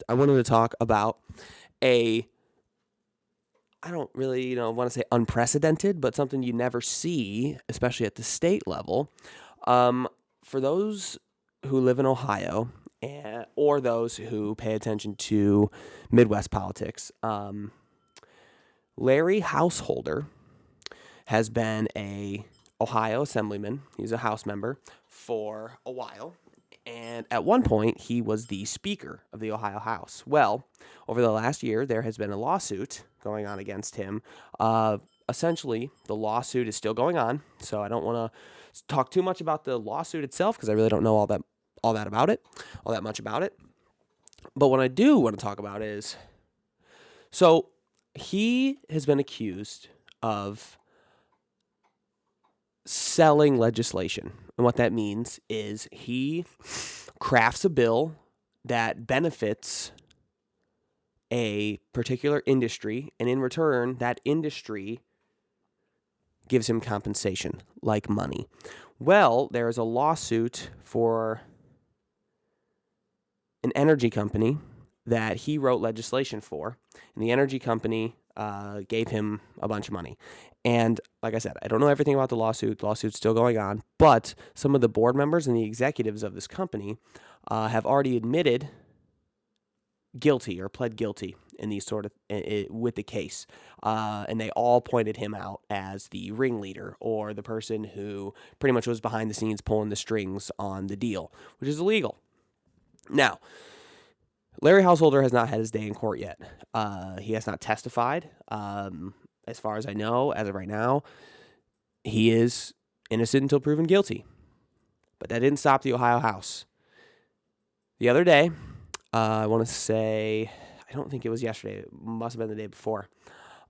I wanted to talk about a, I don't really, want to say unprecedented, but something you never see, especially at the state level. Um, for those who live in Ohio or those who pay attention to Midwest politics, Larry Householder has been a Ohio assemblyman. He's a House member for a while. And at one point, he was the Speaker of the Ohio House. Well, over the last year, there has been a lawsuit going on against him. Essentially, the lawsuit is still going on, so I don't want to talk too much about the lawsuit itself because I really don't know all that much about it. But what I do want to talk about is, so he has been accused of selling legislation. And what that means is he crafts a bill that benefits a particular industry, and in return, that industry gives him compensation, like money. Well, there is a lawsuit for an energy company that he wrote legislation for, and the energy company gave him a bunch of money. And like I said, I don't know everything about the lawsuit. The lawsuit's still going on, but some of the board members and the executives of this company have already admitted guilty or pled guilty in these with the case. And they all pointed him out as the ringleader or the person who pretty much was behind the scenes pulling the strings on the deal, which is illegal. Now, Larry Householder has not had his day in court yet. He has not testified. As far as I know, as of right now, he is innocent until proven guilty. But that didn't stop the Ohio House. The other day, I want to say, I don't think it was yesterday. It must have been the day before.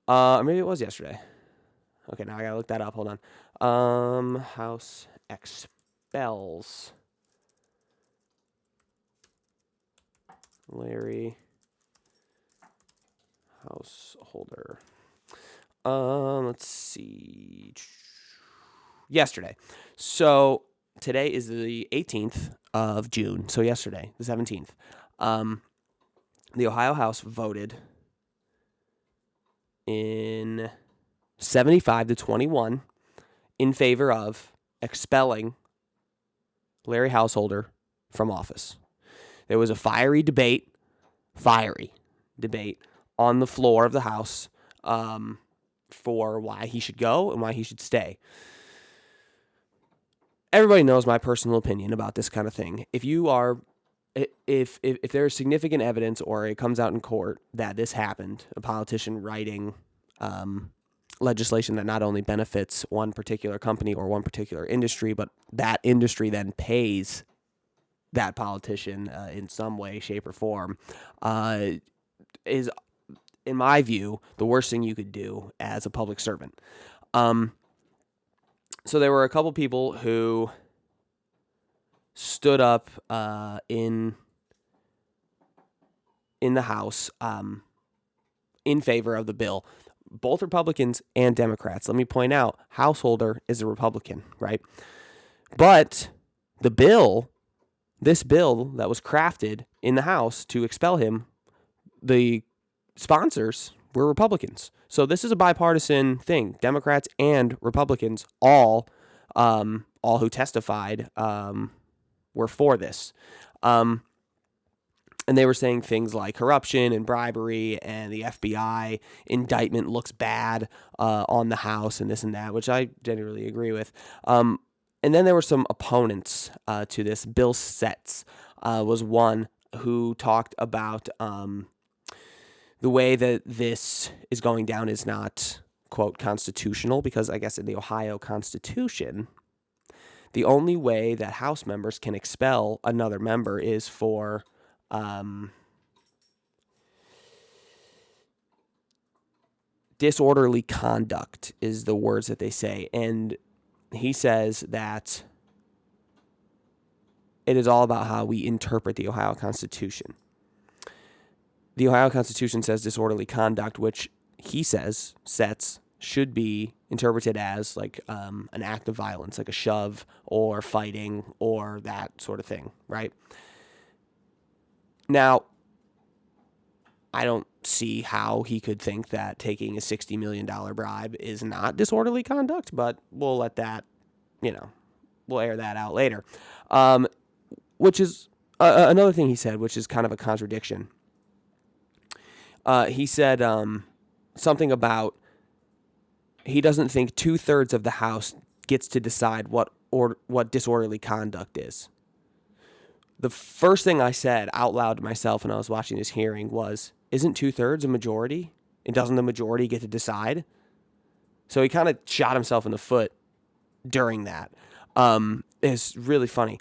Or maybe it was yesterday. Okay, now I gotta look that up. Hold on. House expels Larry Householder. Let's see. Yesterday. So today is the 18th of June. So yesterday, the 17th. The Ohio House voted in 75-21 in favor of expelling Larry Householder from office. There was a fiery debate on the floor of the House for why he should go and why he should stay. Everybody knows my personal opinion about this kind of thing. If there's significant evidence or it comes out in court that this happened, a politician writing legislation that not only benefits one particular company or one particular industry, but that industry then pays that politician in some way, shape, or form, is, in my view, the worst thing you could do as a public servant. So there were a couple people who stood up in the House in favor of the bill, both Republicans and Democrats. Let me point out, Householder is a Republican, right? But this bill that was crafted in the House to expel him, the sponsors were Republicans. So this is a bipartisan thing. Democrats and Republicans, all who testified, were for this. And they were saying things like corruption and bribery and the FBI indictment looks bad on the House and this and that, which I generally agree with. And then there were some opponents to this. Bill Setz was one who talked about the way that this is going down is not, quote, constitutional, because I guess in the Ohio Constitution, the only way that House members can expel another member is for disorderly conduct is the words that they say. And he says that it is all about how we interpret the Ohio Constitution. The Ohio Constitution says disorderly conduct, which he says, Setz, should be interpreted as like an act of violence, like a shove or fighting or that sort of thing, right? Now, I don't see how he could think that taking a $60 million bribe is not disorderly conduct, but we'll let that, we'll air that out later. Which is another thing he said, which is kind of a contradiction. He said something about he doesn't think 2/3 of the House gets to decide what disorderly conduct is. The first thing I said out loud to myself when I was watching this hearing was, isn't 2/3 a majority? And doesn't the majority get to decide? So he kind of shot himself in the foot during that. It's really funny.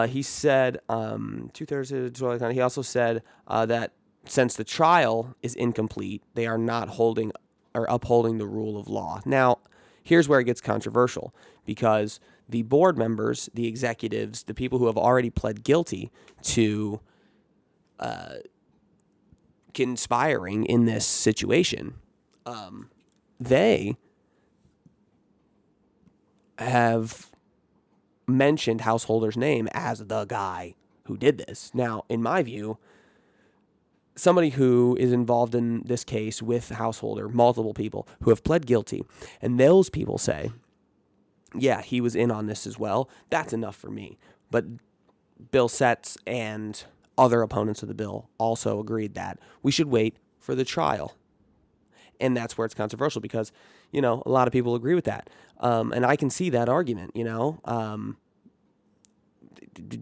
He said 2/3 of disorderly conduct. He also said that since the trial is incomplete, they are not holding or upholding the rule of law. Now, here's where it gets controversial, because the board members, the executives, the people who have already pled guilty to conspiring in this situation, they have mentioned Householder's name as the guy who did this. Now, in my view, somebody who is involved in this case with Householder, multiple people who have pled guilty, and those people say, yeah, he was in on this as well, that's enough for me. But Bill Setz and other opponents of the bill also agreed that we should wait for the trial. And that's where it's controversial, because, a lot of people agree with that. And I can see that argument,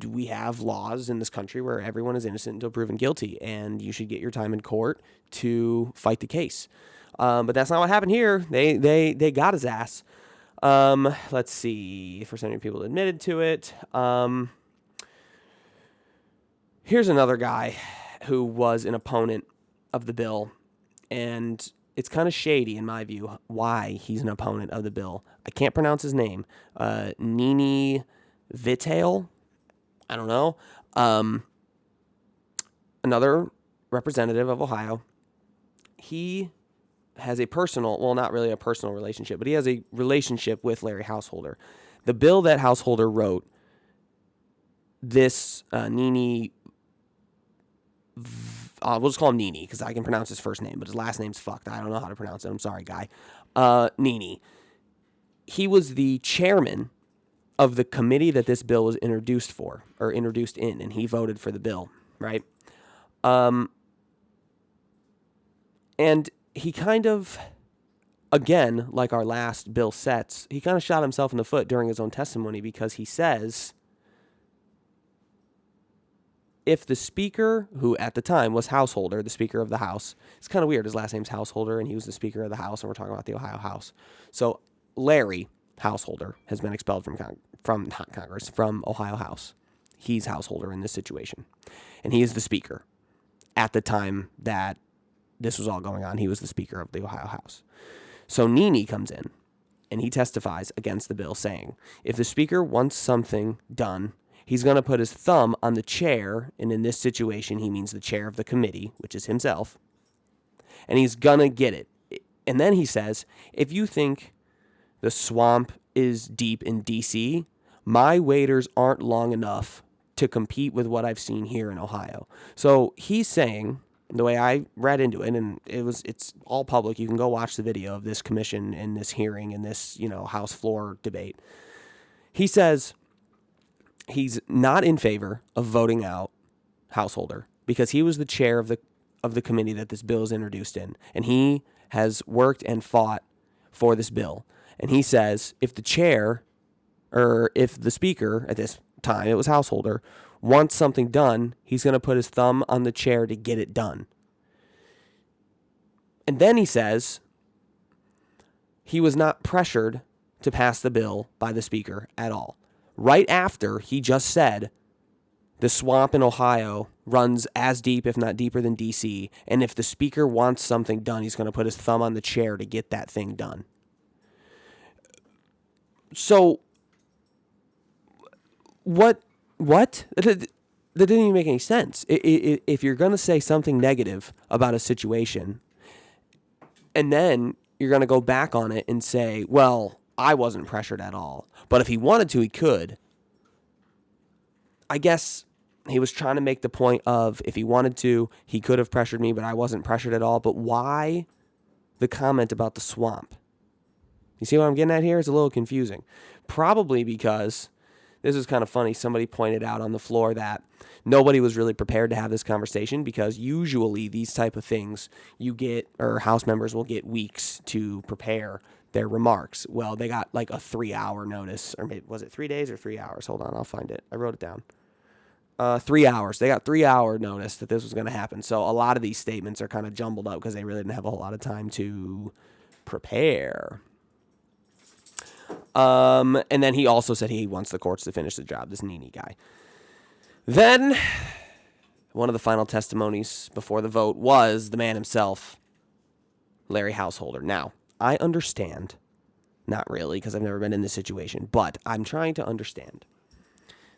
we have laws in this country where everyone is innocent until proven guilty, and you should get your time in court to fight the case. But that's not what happened here. They got his ass. Let's see. For so many people admitted to it. Here's another guy who was an opponent of the bill, and it's kind of shady in my view why he's an opponent of the bill. I can't pronounce his name. Nini Vitale. I don't know. Another representative of Ohio. He has a personal, well, not really a personal relationship, but he has a relationship with Larry Householder. The bill that Householder wrote, this Nini, we'll just call him Nini because I can pronounce his first name, but his last name's fucked. I don't know how to pronounce it. I'm sorry, guy. Nini. He was the chairman of the committee that this bill was introduced in, and he voted for the bill, right? And he kind of, again, like our last Bill Setz, he kind of shot himself in the foot during his own testimony, because he says, if the speaker, who at the time was Householder, the Speaker of the House, it's kind of weird, his last name's Householder, and he was the Speaker of the House, and we're talking about the Ohio House. So Larry Householder has been expelled from Ohio House. He's Householder in this situation, and he is the Speaker. At the time that this was all going on, he was the Speaker of the Ohio House. So Nini comes in, and he testifies against the bill, saying, if the Speaker wants something done, he's going to put his thumb on the chair, and in this situation, he means the chair of the committee, which is himself, and he's going to get it. And then he says, if you think the swamp is deep in D.C., my waders aren't long enough to compete with what I've seen here in Ohio. So he's saying, the way I read into it, and it's all public, you can go watch the video of this commission and this hearing and this, House floor debate. He says he's not in favor of voting out Householder because he was the chair of the committee that this bill is introduced in, and he has worked and fought for this bill. And he says if the chair, or if the Speaker at this time, it was Householder, wants something done, he's going to put his thumb on the chair to get it done. And then he says he was not pressured to pass the bill by the Speaker at all. Right after he just said the swamp in Ohio runs as deep, if not deeper than D.C., and if the Speaker wants something done, he's going to put his thumb on the chair to get that thing done. So, what? That didn't even make any sense. If you're going to say something negative about a situation, and then you're going to go back on it and say, well, I wasn't pressured at all, but if he wanted to, he could. I guess he was trying to make the point of if he wanted to, he could have pressured me, but I wasn't pressured at all. But why the comment about the swamp? You see what I'm getting at here? It's a little confusing. Probably because, this is kind of funny, somebody pointed out on the floor that nobody was really prepared to have this conversation because usually these type of things you get, or House members will get weeks to prepare their remarks. Well, they got like a 3-hour notice, or maybe, was it 3 days or 3 hours? Hold on, I'll find it. I wrote it down. 3 hours. They got 3-hour notice that this was going to happen. So a lot of these statements are kind of jumbled up because they really didn't have a whole lot of time to prepare. And then he also said he wants the courts to finish the job, this Nini guy. Then, one of the final testimonies before the vote was the man himself, Larry Householder. Now, I understand, not really, because I've never been in this situation, but I'm trying to understand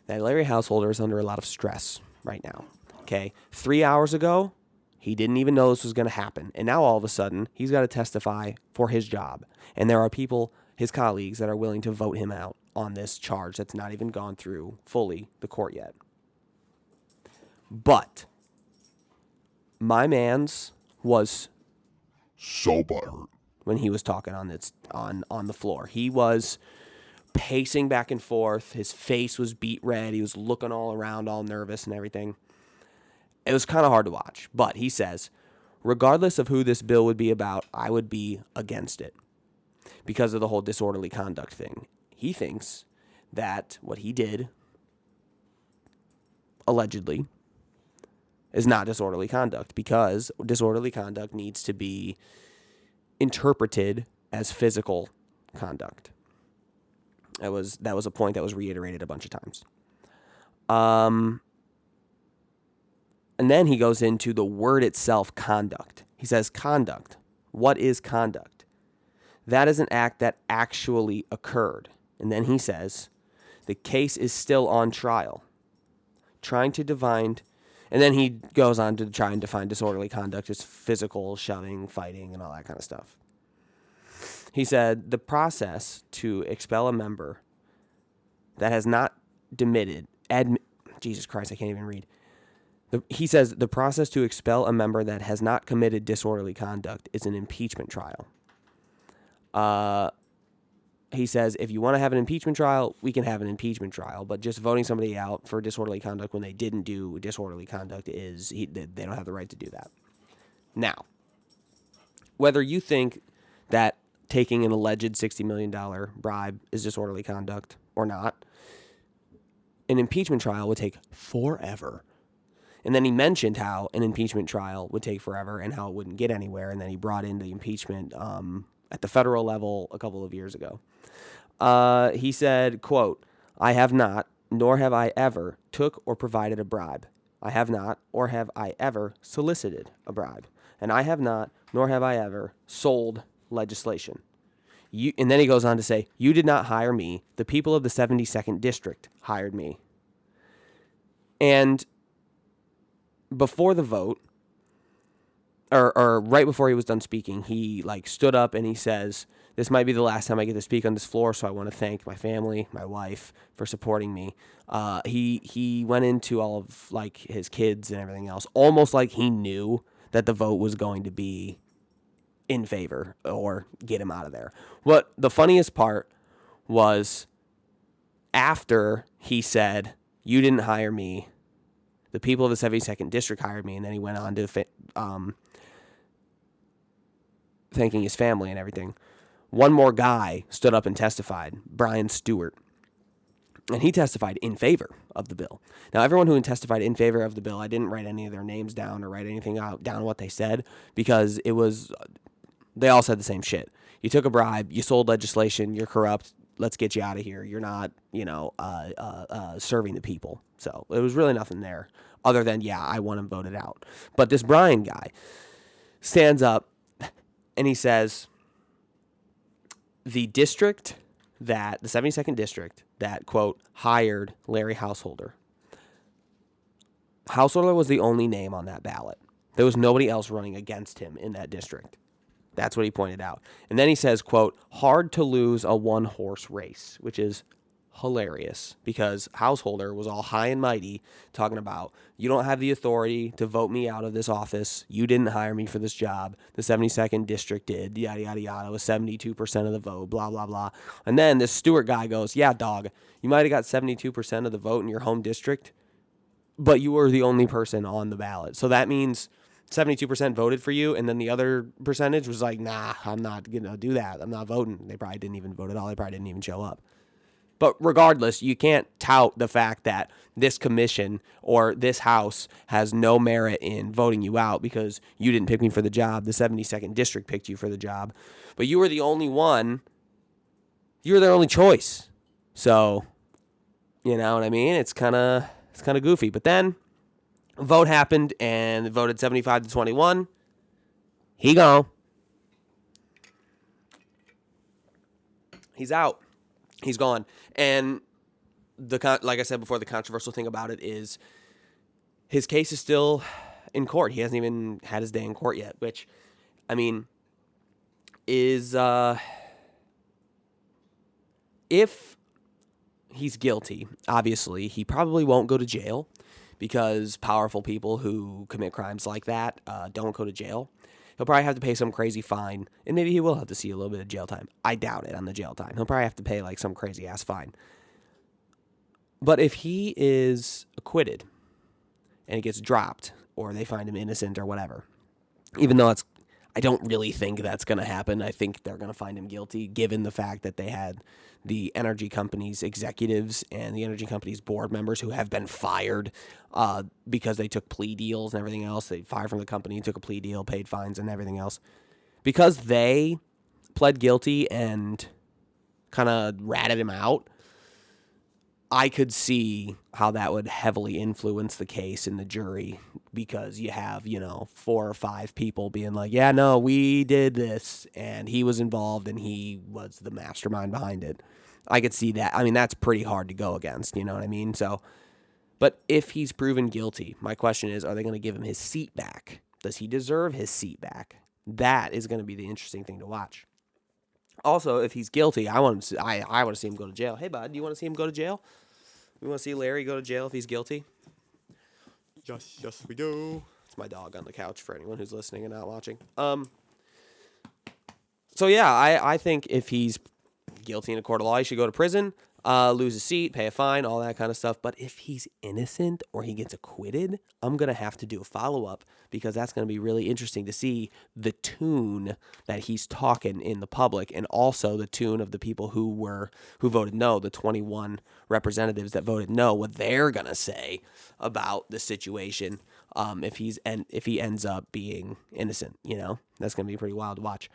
that Larry Householder is under a lot of stress right now, okay? 3 hours ago, he didn't even know this was going to happen, and now all of a sudden, he's got to testify for his job, and there are people, his colleagues, that are willing to vote him out on this charge that's not even gone through fully the court yet. But my man's was so butthurt when he was talking on the floor. He was pacing back and forth. His face was beet red. He was looking all around, all nervous and everything. It was kind of hard to watch. But he says, regardless of who this bill would be about, I would be against it because of the whole disorderly conduct thing. He thinks that what he did, allegedly, is not disorderly conduct because disorderly conduct needs to be interpreted as physical conduct. That was a point that was reiterated a bunch of times. And then he goes into the word itself, conduct. He says, conduct. What is conduct? That is an act that actually occurred. And then he says, the case is still on trial. Trying to define, and then he goes on to try and define disorderly conduct as physical, shoving, fighting, and all that kind of stuff. He said, the process to expel a member that has not Jesus Christ, I can't even read. He says, the process to expel a member that has not committed disorderly conduct is an impeachment trial. He says, if you want to have an impeachment trial, we can have an impeachment trial, but just voting somebody out for disorderly conduct when they didn't do disorderly conduct they don't have the right to do that. Now, whether you think that taking an alleged $60 million bribe is disorderly conduct or not, an impeachment trial would take forever. And then he mentioned how an impeachment trial would take forever and how it wouldn't get anywhere, and then he brought in the impeachment at the federal level a couple of years ago. He said, quote, I have not, nor have I ever took or provided a bribe. I have not, or have I ever solicited a bribe. And I have not, nor have I ever sold legislation. And then he goes on to say, you did not hire me. The people of the 72nd District hired me. And before the vote, or right before he was done speaking, he stood up and he says, this might be the last time I get to speak on this floor, so I want to thank my family, my wife, for supporting me. He went into all of his kids and everything else, almost like he knew that the vote was going to be in favor or get him out of there. What the funniest part was after he said, you didn't hire me, the people of the 72nd District hired me, and then he went on to thanking his family and everything. One more guy stood up and testified, Brian Stewart, and he testified in favor of the bill. Now, everyone who testified in favor of the bill, I didn't write any of their names down or write anything down what they said because they all said the same shit. You took a bribe, you sold legislation, you're corrupt, let's get you out of here. You're not, serving the people. So it was really nothing there other than, yeah, I want him voted out. But this Brian guy stands up and he says, the 72nd District that, quote, hired Larry Householder. Householder was the only name on that ballot. There was nobody else running against him in that district. That's what he pointed out. And then he says, quote, hard to lose a one-horse race, which is hilarious because Householder was all high and mighty talking about, you don't have the authority to vote me out of this office. You didn't hire me for this job. The 72nd district did, yada, yada, yada. It was 72% of the vote, blah, blah, blah. And then this Stewart guy goes, yeah, dog, you might have got 72% of the vote in your home district, but you were the only person on the ballot. So that means 72% voted for you, and then the other percentage was like, nah, I'm not going to do that. I'm not voting. They probably didn't even vote at all. They probably didn't even show up. But regardless, you can't tout the fact that this commission or this house has no merit in voting you out because you didn't pick me for the job. The 72nd district picked you for the job. But you were the only one. You were their only choice. So, you know what I mean? It's kind of goofy. But then a vote happened and they voted 75-21. He gone. He's out. He's gone. And like I said before, the controversial thing about it is his case is still in court. He hasn't even had his day in court yet, which, I mean, is if he's guilty, obviously, he probably won't go to jail because powerful people who commit crimes like that don't go to jail. He'll probably have to pay some crazy fine, and maybe he will have to see a little bit of jail time. I doubt it on the jail time. He'll probably have to pay like some crazy-ass fine. But if he is acquitted and it gets dropped or they find him innocent or whatever, even though I don't really think that's going to happen. I think they're going to find him guilty given the fact that they had the energy company's executives and the energy company's board members who have been fired because they took plea deals and everything else. They fired from the company, took a plea deal, paid fines and everything else. Because they pled guilty and kind of ratted him out, I could see how that would heavily influence the case in the jury because you have, 4 or 5 people being like, yeah, no, we did this and he was involved and he was the mastermind behind it. I could see that. I mean, that's pretty hard to go against, you know what I mean? So, but if he's proven guilty, my question is, are they going to give him his seat back? Does he deserve his seat back? That is going to be the interesting thing to watch. Also, if he's guilty, I want to see him go to jail. Hey, bud, do you want to see him go to jail? We want to see Larry go to jail if he's guilty? Yes, we do. It's my dog on the couch for anyone who's listening and not watching. So, yeah, I think if he's guilty in a court of law, he should go to prison, lose his seat, pay a fine, all that kind of stuff. But if he's innocent or he gets acquitted, I'm going to have to do a follow-up because that's going to be really interesting to see the tune that he's talking in the public and also the tune of the people who voted no, the 21 representatives that voted no, what they're going to say about the situation if he ends up being innocent, That's going to be pretty wild to watch.